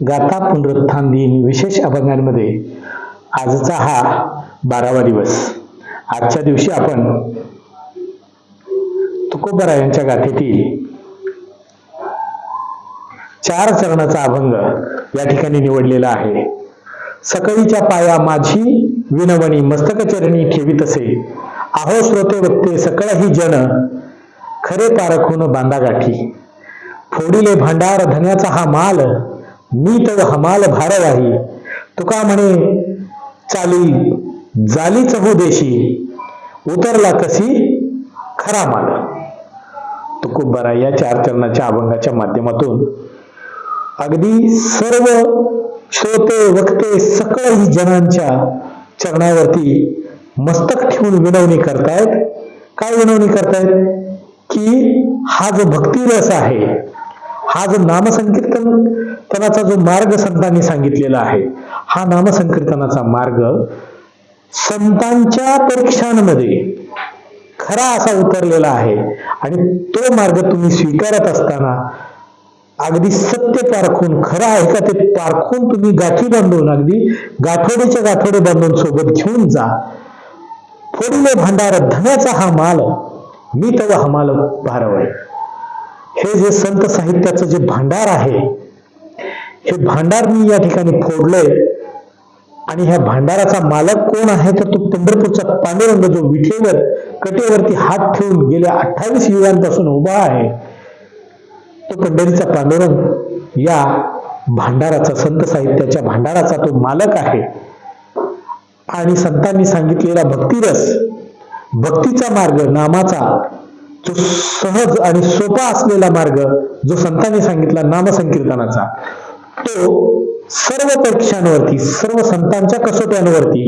गाथा पुनरुत्थान दिन विशेष अभंगांमध्ये आजचा हा 12वा दिवस. आजच्या दिवशी आपण तुकोबरायांच्या गाथेतील 4 चरणाचा अभंग या ठिकाणी निवडलेला आहे. सकळीच्या पाया माझी विनवणी मस्तक चरणी ठेवीत असे, आहो श्रोते वक्ते सकळ ही जन खरे पारखून बांधा गाठी. फोडिले भांडार धन्याचा हा माल, मी तव हमाल भारवाही. तुका म्हणे चाली जाली चहू देशी, उतरला कसी खरा माल. तुकोबरा या 4 चरणाच्या अभंगाच्या माध्यमातून अगदी सर्व श्रोते वक्ते सकळ ही जनांच्या चरणावरती मस्तक ठेवून विनवणी करतायत. काय विनवणी करतायत की हा जो भक्ती रस आहे, हा जो नामसंकीर्तनाचा जो मार्ग संतांनी सांगितलेला आहे, हा नामसंकीर्तनाचा मार्ग संतांच्या परीक्षांमध्ये खरा असा उतरलेला आहे. आणि तो मार्ग तुम्ही स्वीकारत असताना अगदी सत्य पारखून, खरं आहे का ते पारखून तुम्ही गाठी बांधून, अगदी गाठोडीच्या गाठोडे बांधून सोबत घेऊन जा. फोडिले भांडार धन्याचा हा माल, मी तव हमाल भारवय. हे जे संत साहित्याचं जे भांडार आहे, हे भांडार मी या ठिकाणी फोडलंय. आणि ह्या भांडाराचा मालक कोण आहे तर तो पंढरपूरचा पांडुरंग, जो विठेवर कटेवरती हात ठेवून गेल्या 28 युगांपासून उभा आहे. तो पंढरीचा पांडुरंग या भांडाराचा, संत साहित्याच्या भांडाराचा तो मालक आहे. आणि संतांनी सांगितलेला भक्तिरस, भक्तीचा मार्ग, नामाचा जो सहज आणि सोपा असलेला मार्ग जो संतांनी सांगितला नामसंकीर्तनाचा, तो सर्व परीक्षांवरती, सर्व संतांच्या कसोट्यांवरती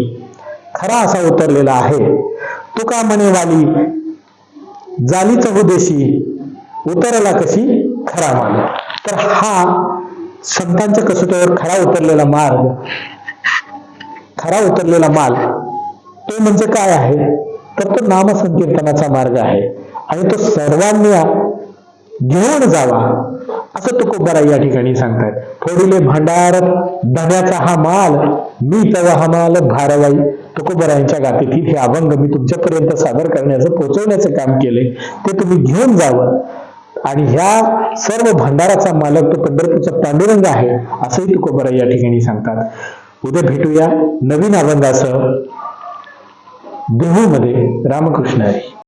खरा असा उतरलेला आहे. तुका म्हणे वाली जाली चहू देशी, उतरला कशी खरा माल. तर हा संतांच्या कसोट्यावर खरा उतरलेला मार्ग, खरा उतरलेला माल तो म्हणजे काय आहे तर तो नामसंकीर्तनाचा मार्ग आहे. आणि तो सर्वांनी घेऊन जावा असं तुकोबरा या ठिकाणी सांगतात. फोडिले भांडार धन्याचा हा माल, मी तव हमाल भारवाई. तुकोबरायांच्या गाथेतील हे अभंग मी तुमच्यापर्यंत सादर करण्याचं, पोहोचवण्याचं काम केले. ते तुम्ही घेऊन जावं. आणि ह्या सर्व भांडाराचा मालक तो पंढरपूरचा पांडुरंग आहे असंही तुकोबरा या ठिकाणी सांगतात. उद्या भेटूया नवीन अभंगासह. देहूमध्ये. रामकृष्ण हरी.